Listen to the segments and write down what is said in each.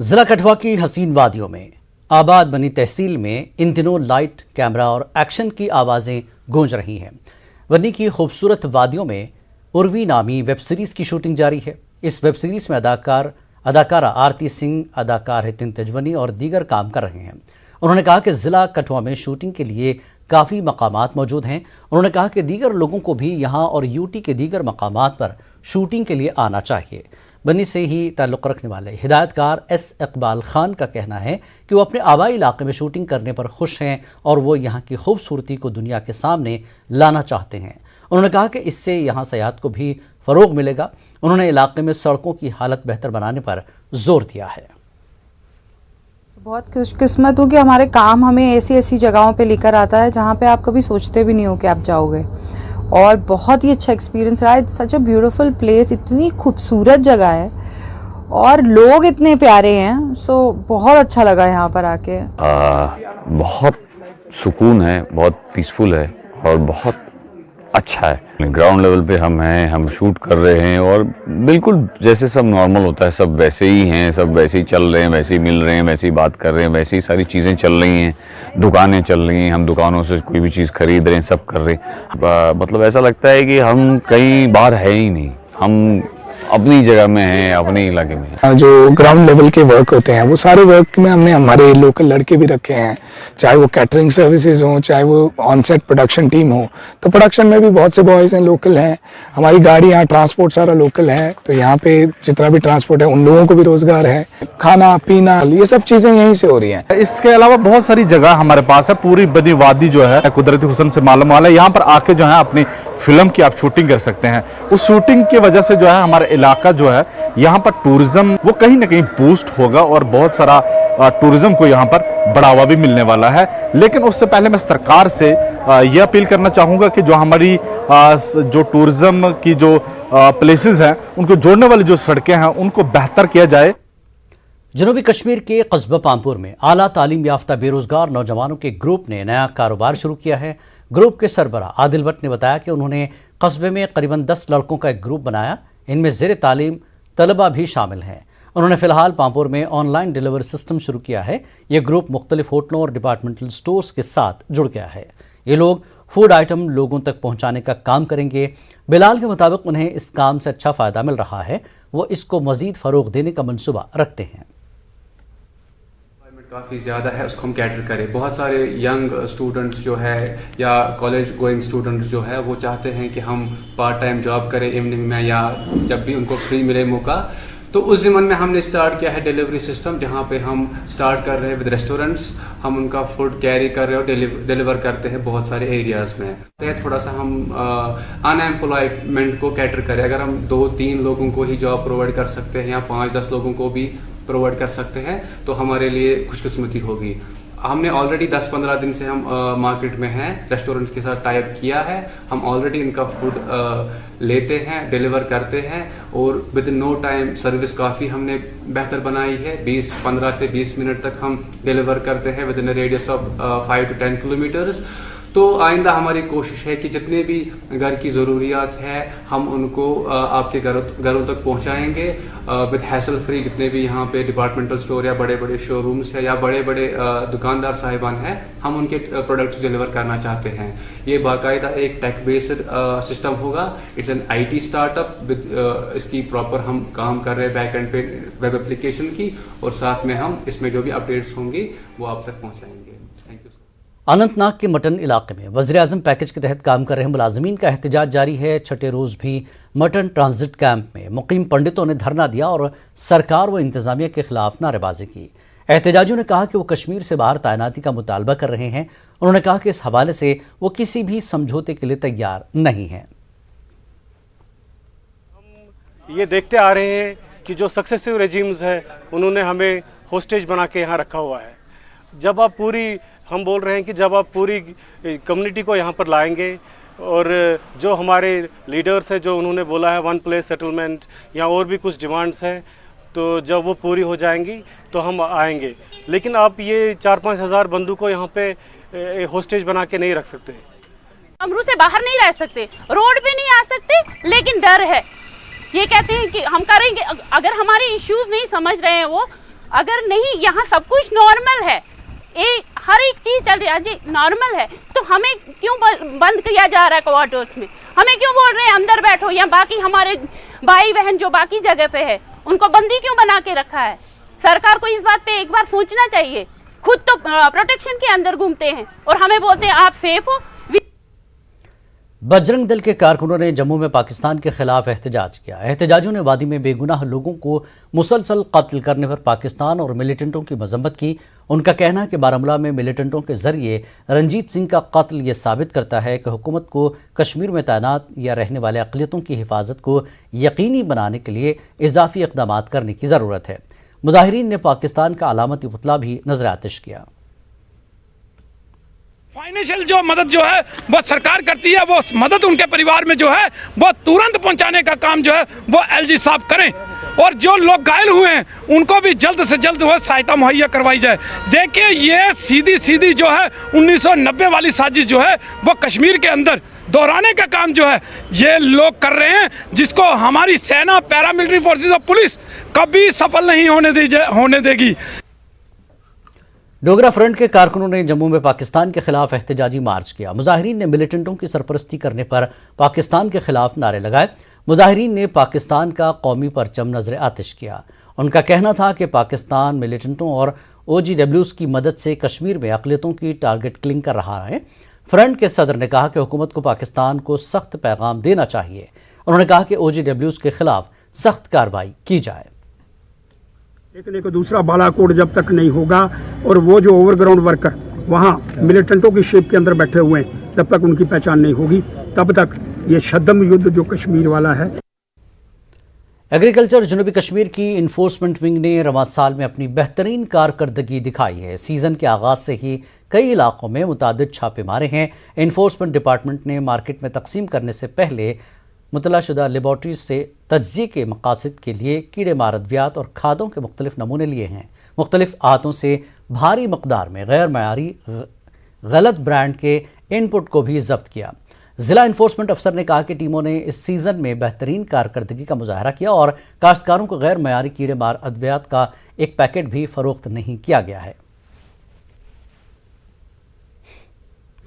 जिला कठुआ की हसीन वादियों में आबाद बनी तहसील में इन दिनों लाइट, कैमरा और एक्शन की आवाज़ें गूंज रही हैं। बन्नी की खूबसूरत वादियों में उर्वी नामी वेब सीरीज़ की शूटिंग जारी है। इस वेब सीरीज़ में अदाकारा आरती सिंह, अदाकार हितिन तेजवनी और दीगर काम कर रहे हैं। उन्होंने कहा कि ज़िला कठुआ में शूटिंग के लिए काफ़ी मकामात मौजूद हैं। उन्होंने कहा कि दीगर लोगों को भी यहाँ और यूटी के दीगर मकामात पर शूटिंग के लिए आना चाहिए। बन्नी से ही ताल्लुक़ रखने वाले हिदायतकार एस इकबाल खान का कहना है कि वो अपने आबाई इलाके में शूटिंग करने पर खुश हैं और वो यहाँ की खूबसूरती को दुनिया के सामने लाना चाहते हैं। उन्होंने कहा कि इससे यहाँ सयाहत को भी फ़रोग़ मिलेगा। उन्होंने इलाके में सड़कों की हालत बेहतर बनाने पर जोर दिया है। बहुत खुशकिस्मत हूँ कि हमारे काम हमें ऐसी ऐसी जगहों पे लेकर आता है जहाँ पे आप कभी सोचते भी नहीं हो कि आप जाओगे, और बहुत ही अच्छा एक्सपीरियंस रहा है। सच अ ब्यूटीफुल प्लेस, इतनी खूबसूरत जगह है और लोग इतने प्यारे हैं। सो बहुत अच्छा लगा यहाँ पर आके। बहुत सुकून है, बहुत पीसफुल है और बहुत अच्छा है। ग्राउंड लेवल पे हम हैं, हम शूट कर रहे हैं और बिल्कुल जैसे सब नॉर्मल होता है सब वैसे ही हैं, सब वैसे ही चल रहे हैं, वैसे ही मिल रहे हैं, वैसे ही बात कर रहे हैं, वैसे ही सारी चीज़ें चल रही हैं, दुकानें चल रही हैं, हम दुकानों से कोई भी चीज़ खरीद रहे हैं, सब कर रहे हैं। मतलब ऐसा लगता है कि हम कहीं बाहर है ही नहीं, हम अपनी जगह में हैं, अपने इलाके में हैं। जो ग्राउंड लेवल के वर्क होते हैं वो सारे वर्क में हमने हमारे लोकल लड़के भी रखे हैं, चाहे वो कैटरिंग सर्विसेज हो, चाहे वो ऑन सेट प्रोडक्शन टीम हो। तो प्रोडक्शन में भी बहुत से बॉयज़ हैं, लोकल हैं। हमारी गाड़ी यहाँ ट्रांसपोर्ट सारा लोकल है, तो यहाँ पे जितना भी ट्रांसपोर्ट है उन लोगों को भी रोजगार है। खाना पीना ये सब चीज़ें यहीं से हो रही हैं। इसके अलावा बहुत सारी जगह हमारे पास है। पूरी बनी वादी जो है कुदरती हुस्न से मालूम है। यहाँ पर आके जो है अपनी फिल्म की आप शूटिंग कर सकते हैं। उस शूटिंग की वजह से जो है हमारा इलाका जो है यहाँ पर टूरिज्म वो कहीं ना कहीं बूस्ट होगा और बहुत सारा टूरिज्म को यहाँ पर बढ़ावा भी मिलने वाला है। लेकिन उससे पहले मैं सरकार से यह अपील करना चाहूँगा कि जो हमारी जो टूरिज्म की जो प्लेसेस हैं उनको जोड़ने वाली जो सड़कें हैं उनको बेहतर किया जाए। जनूबी कश्मीर के कस्बा पामपुर में आला तालीम याफ्ता बेरोजगार नौजवानों के ग्रुप ने नया कारोबार शुरू किया है। ग्रुप के सरबरा आदिल भट्ट ने बताया कि उन्होंने कस्बे में करीबन 10 लड़कों का एक ग्रुप बनाया। इनमें ज़ेर तालीम तलबा भी शामिल हैं। उन्होंने फिलहाल पामपुर में ऑनलाइन डिलीवरी सिस्टम शुरू किया है। ये ग्रुप मुख्तलिफ होटलों और डिपार्टमेंटल स्टोर्स के साथ जुड़ गया है। ये लोग फूड आइटम लोगों तक पहुंचाने का काम करेंगे। बिलाल के मुताबिक उन्हें इस काम से अच्छा फ़ायदा मिल रहा है। वो इसको मज़ीद फ़रोग़ देने का मंसूबा रखते हैं। काफ़ी ज़्यादा है, उसको हम कैटर करें। बहुत सारे यंग स्टूडेंट्स जो है या कॉलेज गोइंग स्टूडेंट्स जो है वो चाहते हैं कि हम पार्ट टाइम जॉब करें इवनिंग में या जब भी उनको फ्री मिले मौका। तो उस ज़मन में हमने स्टार्ट किया है डिलीवरी सिस्टम, जहाँ पे हम स्टार्ट कर रहे हैं विद रेस्टोरेंट्स। हम उनका फूड कैरी कर रहे हैं और डिलीवर करते हैं बहुत सारे एरियाज़ में। तो थोड़ा सा हम अनएम्प्लॉयमेंट को कैटर करें। अगर हम 2-3 लोगों को ही जॉब प्रोवाइड कर सकते हैं या 5-10 लोगों को भी प्रोवाइड कर सकते हैं तो हमारे लिए खुशकिस्मती होगी। हमने ऑलरेडी 10-15 दिन से हम मार्केट में हैं, रेस्टोरेंट्स के साथ टाई अप किया है। हम ऑलरेडी इनका फूड लेते हैं, डिलीवर करते हैं और विद नो टाइम सर्विस काफ़ी हमने बेहतर बनाई है। 15 से 20 मिनट तक हम डिलीवर करते हैं with in radius of 5 to 10 kilometres. तो आइंदा हमारी कोशिश है कि जितने भी घर की ज़रूरियात है हम उनको आपके घरों तक पहुंचाएंगे विद हैसल फ्री। जितने भी यहाँ पे डिपार्टमेंटल स्टोर या बड़े बड़े शोरूम्स है या बड़े बड़े दुकानदार साहिबान हैं, हम उनके प्रोडक्ट्स डिलीवर करना चाहते हैं। ये बाकायदा एक टेक बेस्ड सिस्टम होगा। It's an IT startup with इसकी प्रॉपर हम काम कर रहे हैं बैक एंड पे वेब एप्लीकेशन की, और साथ में हम इसमें जो भी अपडेट्स होंगी वो आप तक पहुँचाएंगे। Thank you. अनंतनाग के मटन इलाके में वज़ीर-ए-आज़म पैकेज के तहत काम कर रहे मुलाजमीन का एहतजाज जारी है। छठे रोज़ भी मटन ट्रांजिट कैंप में मुकीम पंडितों ने धरना दिया और सरकार व इंतज़ामिया के खिलाफ नारेबाजी की। एहतजाजियों ने कहा कि वो कश्मीर से बाहर तैनाती का मुतालबा कर रहे हैं। उन्होंने कहा कि इस हवाले से वो किसी भी समझौते के लिए तैयार नहीं हैं। हम ये देखते आ रहे हैं कि जो सक्सेसिव रेजिम्स है उन्होंने हमें होस्टेज बना के यहाँ रखा हुआ है। जब आप हम बोल रहे हैं कि जब आप पूरी कम्युनिटी को यहाँ पर लाएंगे और जो हमारे लीडर्स हैं जो उन्होंने बोला है 1 प्लेस सेटलमेंट या और भी कुछ डिमांड्स हैं, तो जब वो पूरी हो जाएंगी तो हम आएंगे। लेकिन आप ये 4-5 हज़ार बंदू को यहाँ पे होस्टेज बना के नहीं रख सकते। अमरू से बाहर नहीं रह सकते, रोड पे नहीं आ सकते, लेकिन डर है। ये कहते हैं कि हम करेंगे। अगर हमारे इश्यूज नहीं समझ रहे हैं वो, अगर नहीं यहाँ सब कुछ नॉर्मल है, हर एक चीज चल रही है जी नॉर्मल है, तो हमें क्यों बंद किया जा रहा है क्वार्टर्स में? हमें क्यों बोल रहे हैं अंदर बैठो, या बाकी हमारे भाई बहन जो बाकी जगह पे है उनको बंदी क्यों बना के रखा है? सरकार को इस बात पे एक बार सोचना चाहिए। खुद तो प्रोटेक्शन के अंदर घूमते हैं और हमें बोलते हैं आप सेफ हो। बजरंग दल के कारकुनों ने जम्मू में पाकिस्तान के खिलाफ एहतजाज किया। एहतजाजियों ने वादी में बेगुनाह लोगों को मुसलसल कत्ल करने पर पाकिस्तान और मिलिटेंटों की मजम्मत की। उनका कहना है कि बारामूला में मिलिटेंटों के जरिए रंजीत सिंह का कत्ल ये साबित करता है कि हुकूमत को कश्मीर में तैनात या रहने वाले अक़लियतों की हिफाजत को यकीनी बनाने के लिए इजाफी इक़दाम करने की ज़रूरत है। मुजाहिरीन ने पाकिस्तान का अलामती पुतला भी नजर आतिश किया। फाइनेंशियल जो मदद जो है वो सरकार करती है, वो मदद उनके परिवार में जो है वो तुरंत पहुंचाने का काम जो है वो एलजी साहब करें, और जो लोग घायल हुए हैं उनको भी जल्द से जल्द वो सहायता मुहैया करवाई जाए। देखिए ये सीधी जो है 1990 वाली साजिश जो है वो कश्मीर के अंदर दोहराने का काम जो है ये लोग कर रहे हैं, जिसको हमारी सेना, पैरामिलिट्री फोर्सेस और पुलिस कभी सफल नहीं होने देगी। डोगरा फ्रंट के कारकुनों ने जम्मू में पाकिस्तान के खिलाफ एहतजाजी मार्च किया। मुजाहिरीन ने मिलिटेंटों की सरपरस्ती करने पर पाकिस्तान के खिलाफ नारे लगाए। मुजाहिरीन ने पाकिस्तान का कौमी परचम नजर आतिश किया। उनका कहना था कि पाकिस्तान मिलिटेंटों और OGWs की मदद से कश्मीर में अक़लियतों की टारगेट किलिंग कर रहा है। फ्रंट के सदर ने कहा कि हुकूमत को पाकिस्तान को सख्त पैगाम देना चाहिए। उन्होंने कहा कि OGWs के खिलाफ सख्त कार्रवाई की जाए। एक को दूसरा बालाकोट जब तक नहीं होगा और वो जो ओवरग्राउंड वर्कर वहाँ मिलिटेंटों की शेप के अंदर बैठे हुए हैं, तब तक उनकी पहचान नहीं होगी, तब तक ये शद्दम युद्ध जो कश्मीर वाला है। एग्रीकल्चर जनूबी कश्मीर की इन्फोर्समेंट विंग ने रवां साल में अपनी बेहतरीन कारकर्दगी दिखाई है। सीजन के आगाज से ही कई इलाकों में मुतादिद छापे मारे हैं। इन्फोर्समेंट डिपार्टमेंट ने मार्केट में तकसीम करने से पहले मुतलाशुदा लेबॉर्ट्रीज से तज्जिए के मकासद के लिए कीड़े मार अद्वियात और खादों के मुख्तलिफ नमूने लिए हैं। मुख्तलिफ आहतों से भारी मकदार में गैर मयारी गलत ब्रांड के इनपुट को भी जब्त किया। जिला इन्फोर्समेंट अफसर ने कहा कि टीमों ने इस सीजन में बेहतरीन कारकर्दगी का मुजाहरा किया और काश्तकारों को गैर मयारी कीड़े मार अद्वियात का एक पैकेट भी फरोख्त नहीं किया गया है।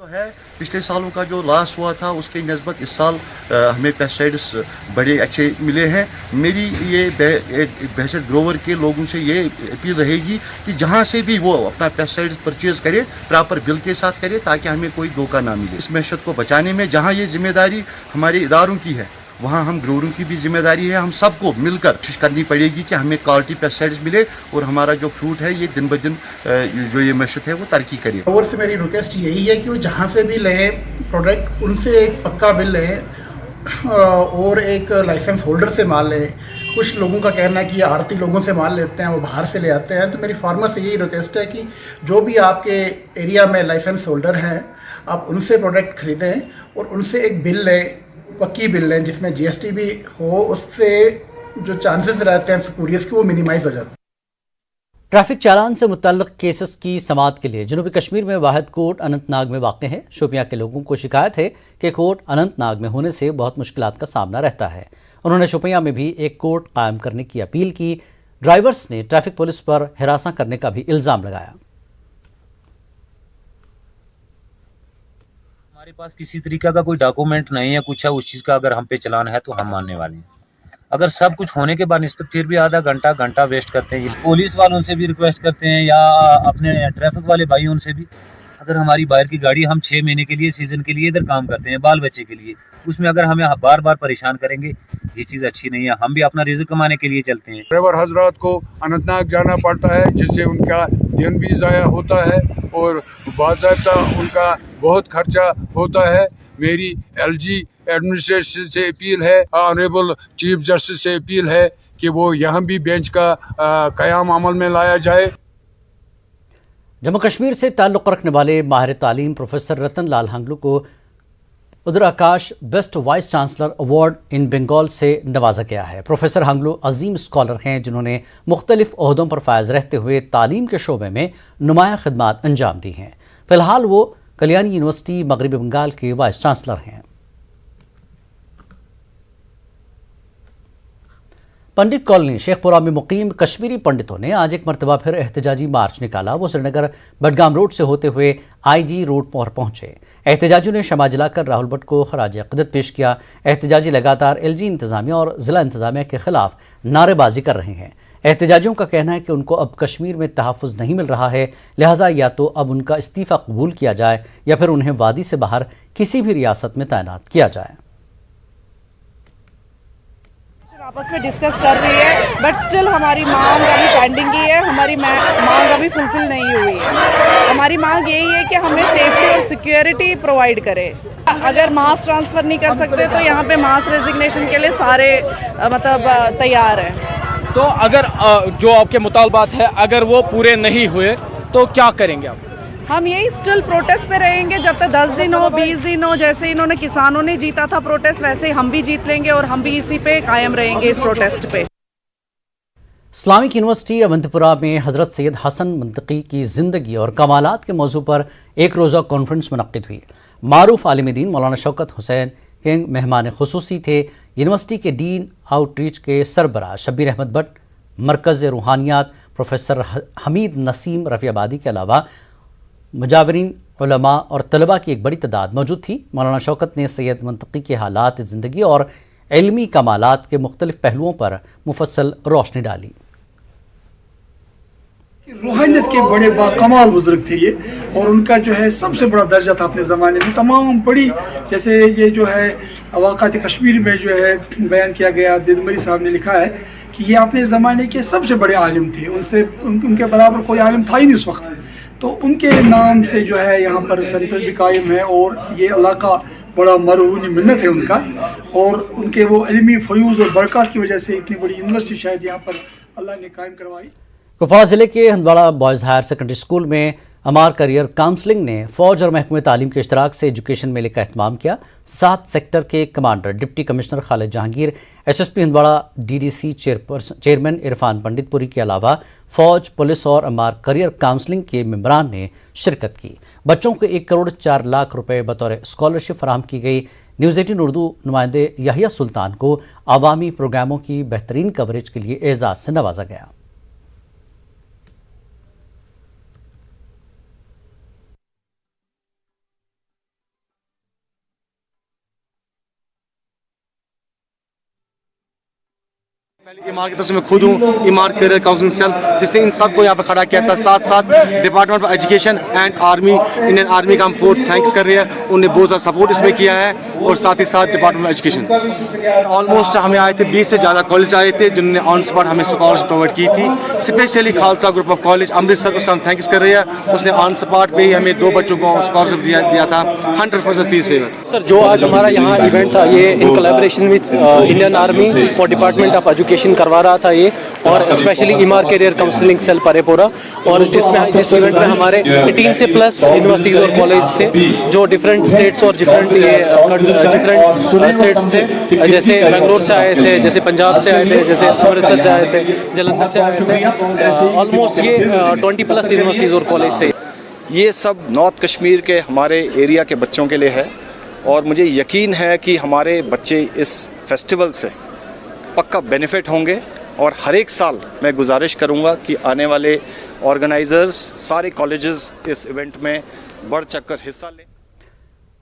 है पिछले सालों का जो लॉस हुआ था उसके निस्बत इस साल हमें पेस्टिसाइड्स बड़े अच्छे मिले हैं। मेरी ये बहसत ग्रोवर के लोगों से ये अपील रहेगी कि जहाँ से भी वो अपना पेस्टिसाइड परचेज करे प्रॉपर बिल के साथ करे, ताकि हमें कोई धोखा ना मिले। इस मैशत को बचाने में जहाँ ये जिम्मेदारी हमारे इदारों की है, वहाँ हम ग्रोवरों की भी जिम्मेदारी है। हम सबको मिलकर कोशिश करनी पड़ेगी कि हमें क्वालिटी पेस्टिसाइड्स मिले और हमारा जो फ्रूट है ये दिन ब दिन जो ये मैशत है वो तरक्की करे। ग्रोवर से मेरी रिक्वेस्ट यही है कि वो जहाँ से भी लें प्रोडक्ट, उनसे एक पक्का बिल लें और एक लाइसेंस होल्डर से माल लें। कुछ लोगों का कहना है कि ये आड़ती लोगों से माल लेते हैं, वो बाहर से ले आते हैं। तो मेरी फार्मर से यही रिक्वेस्ट है कि जो भी आपके एरिया में लाइसेंस होल्डर हैं आप उनसे प्रोडक्ट खरीदें और उनसे एक बिल लें, पक्की बिल लें जिसमें GST भी हो। उससे जो चांसेस रहते हैं स्पूरियस के वो मिनिमाइज हो जाते हैं। ट्रैफिक चालान से मुतल्लिक केसेस की समाअत के लिए जनूबी कश्मीर में वाहिद कोर्ट अनंतनाग में वाक़ है। शोपियां के लोगों को शिकायत है कि कोर्ट अनंतनाग में होने से बहुत मुश्किलात का सामना रहता है। उन्होंने शोपियां में भी एक कोर्ट कायम करने की अपील की। ड्राइवर्स ने ट्रैफिक पुलिस पर हिरासा करने का भी इल्ज़ाम लगाया। हमारे पास किसी तरीका का कोई डॉक्यूमेंट नहीं है, कुछ है, उस चीज़ का अगर हम पे चलान है तो हम मानने वाले हैं। अगर सब कुछ होने के बाद निस्बत फिर भी आधा घंटा वेस्ट करते हैं। पुलिस वालों से भी रिक्वेस्ट करते हैं या अपने ट्रैफिक वाले भाइयों से भी, अगर हमारी बाहर की गाड़ी हम 6 महीने के लिए सीजन के लिए इधर काम करते हैं बाल बच्चे के लिए, उसमें अगर हमें बार बार परेशान करेंगे ये चीज़ अच्छी नहीं है। हम भी अपना रिज़्क कमाने के लिए चलते हैं। ड्राइवर हजरात को अनंतनाग जाना पड़ता है जिससे उनका दिन भी ज़ाया होता है और बाज़ाब्ता उनका बहुत खर्चा होता है। मेरी LG एडमिनिस्ट्रेशन से अपील है, ऑनरेबल चीफ जस्टिस से अपील है कि वो यहाँ भी बेंच का क़याम अमल में लाया जाए। जम्मू कश्मीर से ताल्लुक़ रखने वाले माहिर तालीम प्रोफेसर रतन लाल हंगलू को उधर Akash best vice chancellor award in Bengal से नवाजा गया है। प्रोफेसर हंगलू अजीम स्कॉलर हैं जिन्होंने मुख्तलिफ ओहदों पर फायज रहते हुए तालीम के शोबे में नुमाया खिदमात अंजाम दी हैं। फिलहाल वो कल्याणी यूनिवर्सिटी मगरबी बंगाल के वाइस चांसलर हैं। पंडित कॉलोनी शेखपुरा में मुकीम कश्मीरी पंडितों ने आज एक मरतबा फिर एहतजाजी मार्च निकाला। वो श्रीनगर बडगाम रोड से होते हुए IG रोड पर पहुंचे। एहतजाजियों ने शमा जलाकर राहुल भट्ट को खराज अक़ीदत पेश किया। एहतजाजी लगातार LG इंतजामिया और ज़िला इंतजामिया के खिलाफ नारेबाजी कर रहे हैं। एहतजाजियों का कहना है कि उनको अब कश्मीर में तहफ़्फ़ुज़ नहीं मिल रहा है, लिहाजा या तो अब उनका इस्तीफ़ा कबूल किया जाए या फिर उन्हें वादी से बाहर किसी भी रियासत में तैनात किया जाए। आपस में डिस्कस कर रही है, बट स्टिल हमारी मांग अभी पेंडिंग ही है। हमारी मांग अभी फुलफिल नहीं हुई है। हमारी मांग यही है कि हमें सेफ्टी और सिक्योरिटी प्रोवाइड करे। अगर मास ट्रांसफ़र नहीं कर सकते तो यहाँ पे मास रेजिग्नेशन के लिए सारे मतलब तैयार हैं। तो अगर जो आपके मुतालबात है अगर वो पूरे नहीं हुए तो क्या करेंगे आप? हम यही स्टिल प्रोटेस्ट पे रहेंगे जब तक 10 दिन हो 20 दिन हो। जैसे इन्होंने किसानों ने जीता था प्रोटेस्ट, वैसे ही हम भी जीत लेंगे और हम भी इसी पे कायम रहेंगे, इस प्रोटेस्ट पे। इस्लामिक यूनिवर्सिटी अवंतपुरा में हज़रत सैयद हसन मंतकी की ज़िंदगी और कमालात के मौजू पर एक रोज़ा कॉन्फ्रेंस मुनक़्क़िद हुई। मारूफ आलिम दीन मौलाना शौकत हुसैन के मेहमान खुसूसी थे। यूनिवर्सिटी के डीन आउटरीच के सरबराह शब्बीर अहमद भट्ट, मरकज़ रूहानियात प्रोफेसर हमीद नसीम रफ़ियाबादी के अलावा मुजावरीन, उलमा और तलबा की एक बड़ी तादाद मौजूद थी। मौलाना शौकत ने सैयद मंतकी के हालात ज़िंदगी और इल्मी कमालात के मुख्तलिफ पहलुओं पर मुफस्सल रोशनी डाली। रूहानियत के बड़े बाकमाल बुजुर्ग थे ये, और उनका जो है सबसे बड़ा दर्जा था अपने ज़माने में। तमाम बड़ी जैसे ये जो है वाक़ात कश्मीर में जो है बयान किया गया, दिदमरी साहब ने लिखा है कि ये अपने ज़माने के सबसे बड़े आलिम थे। उनके बराबर कोई आलिम था ही नहीं उस वक्त। तो उनके नाम से जो है यहाँ पर सेंटर भी कायम है और ये इलाका बड़ा मरहून मिन्नत है उनका। और उनके वो इल्मी फ़यूज़ और बरक़ात की वजह से इतनी बड़ी यूनिवर्सिटी शायद यहाँ पर अल्लाह ने कायम करवाई। कुपवाड़ा ज़िले के Handwara boys higher secondary school में अमार करियर काउंसलिंग ने फ़ौज और महकमे तालीम के इश्तराक से एजुकेशन मेले का एहतमाम किया। 7 सेक्टर के commander, deputy commissioner Khalid Jahangir, SSP Handwara, DDC chairman Irfan Panditpuri के अलावा फ़ौज, पुलिस और अमार करियर काउंसलिंग के मेंबरान ने शिरकत की। बच्चों को 1 करोड़ 4 लाख रुपए बतौर स्कॉलरशिप फराहम की गई। न्यूज़ 18 उर्दू नुमाइंदे याहिया सुल्तान को आवामी प्रोग्रामों की बेहतरीन कवरेज के लिए एजाज़ से नवाजा गया। ईमार की तरफ से मैं खुद हूँ, ईमार करियर काउंसलिंग सेल, जिसने इन सब को यहाँ पर खड़ा किया था। साथ साथ department of education and army, Indian army का हम फोर्थ थैंक्स कर रहे हैं। उन्होंने बहुत सारा सपोर्ट इसमें किया है। और साथ ही साथ डिपार्टमेंट ऑफ एजुकेशन ऑलमोस्ट हमें आए थे 20 से ज़्यादा कॉलेज आए थे जिन्होंने ऑन स्पॉट हमें स्कॉलरशिप प्रोवाइड की थी। Specially Khalsa group of college Amritsar, उसका हम थैंक्स कर रहे हैं। उसने ऑन स्पॉट पे ही हमें 2 बच्चों को स्कॉलरशिप दिया था 100% फीस वेवर। सर, जो आज हमारा यहाँ इवेंट था ये in collaboration with Indian army और डिपार्टमेंट ऑफ एजुकेशन करवा रहा था ये, और स्पेशली ईमार करियर काउंसलिंग सेल परेपुरा, और जिस इवेंट में हमारे 18 से प्लस यूनिवर्सिटीज़ और कॉलेज थे जो डिफरेंट स्टेट्स और डिफरेंट स्टेट्स थे। जैसे बेंगलोर से आए थे, जैसे पंजाब से आए थे, जैसे अमृतसर से आए थे, जलंधर से आए थे। ऑलमोस्ट ये 20 प्लस यूनिवर्सिटीज़ और कॉलेज थे। ये सब नॉर्थ कश्मीर के हमारे एरिया के बच्चों के लिए है, और मुझे यकीन है कि हमारे बच्चे इस फेस्टिवल से पक्का बेनिफिट होंगे। और हर एक साल मैं गुजारिश करूंगा कि आने वाले ऑर्गेनाइजर्स सारे कॉलेजेस इस इवेंट में बढ़ चढ़कर हिस्सा लें।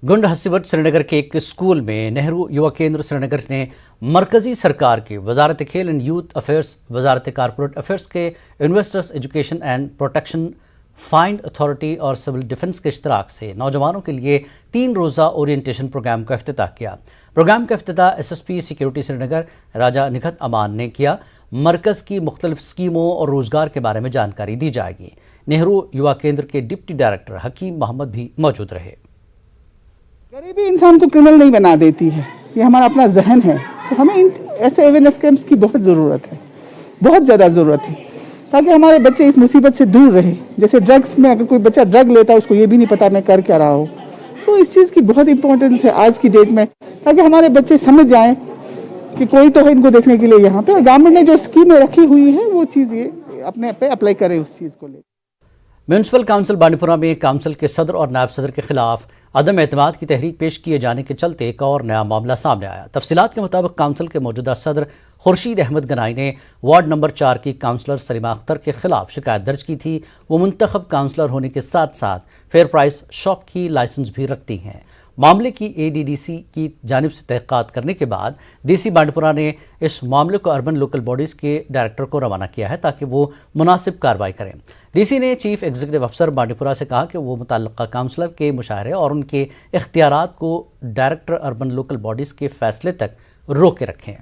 गुंड हसीबट श्रीनगर के एक स्कूल में नेहरू युवा केंद्र श्रीनगर ने मरकजी सरकार की वजारत खेल and youth affairs, Wazarat corporate affairs के investors education and protection find authority और सिविल डिफेंस के इश्तराक से नौजवानों के लिए 3 रोज़ा ओरिएंटेशन प्रोग्राम का इफ्तिताह किया। प्रोग्राम का इफ्तिताह SSP सिक्योरिटी श्रीनगर राजा निखत अमान ने किया। मरकज़ की मुख्तलिफ स्कीमों और रोज़गार के बारे में जानकारी दी जाएगी। नेहरू युवा केंद्र के डिप्टी डायरेक्टर हकीम मोहम्मद भी मौजूद रहे। गरीबी इंसान को क्रिमिनल नहीं बना देती है, ये हमारा अपना जहन है। तो हमें ऐसे अवेयरनेस कैंप्स की बहुत ज़रूरत है, बहुत ज़्यादा ज़रूरत है, ताकि हमारे बच्चे इस मुसीबत से दूर रहे। जैसे ड्रग्स में अगर कोई बच्चा ड्रग लेता है उसको ये भी नहीं पता मैं कर क्या रहा हूँ। तो इस चीज़ की बहुत इंपॉर्टेंस है आज की डेट में, ताकि हमारे बच्चे समझ जाएं कि कोई तो है इनको देखने के लिए यहाँ पे। गवर्नमेंट ने जो स्कीमें रखी हुई है वो चीज़ ये अपने पे अप्लाई करें उस चीज़ को ले। म्यूनसिपल काउंसिल बांडीपुरा में काउंसिल के सदर और नायब सदर के खिलाफ अदम एतमाद की तहरीक पेश किए जाने के चलते एक और नया मामला सामने आया। तफसीलात के मुताबिक काउंसिल के मौजूदा सदर खुर्शीद अहमद गनाई ने वार्ड नंबर 4 की काउंसलर सलीमा अख्तर के खिलाफ शिकायत दर्ज की थी। वो मुंतखब काउंसलर होने के साथ साथ फेयर प्राइस शॉप की लाइसेंस भी रखती हैं। मामले की ADDC की जानिब से तहक़ीक़ात करने के बाद DC बांडीपुरा ने इस मामले को अर्बन लोकल बॉडीज़ के डायरेक्टर को रवाना किया है ताकि वो मुनासिब कार्रवाई करें। DC ने चीफ एग्जीक्यूटिव अफसर बांडीपुरा से कहा कि वो मुतल्लिक़ा काउंसलर के मुशाहरे और उनके इख्तियारात को डायरेक्टर अर्बन लोकल बॉडीज़ के फैसले तक रोके रखें।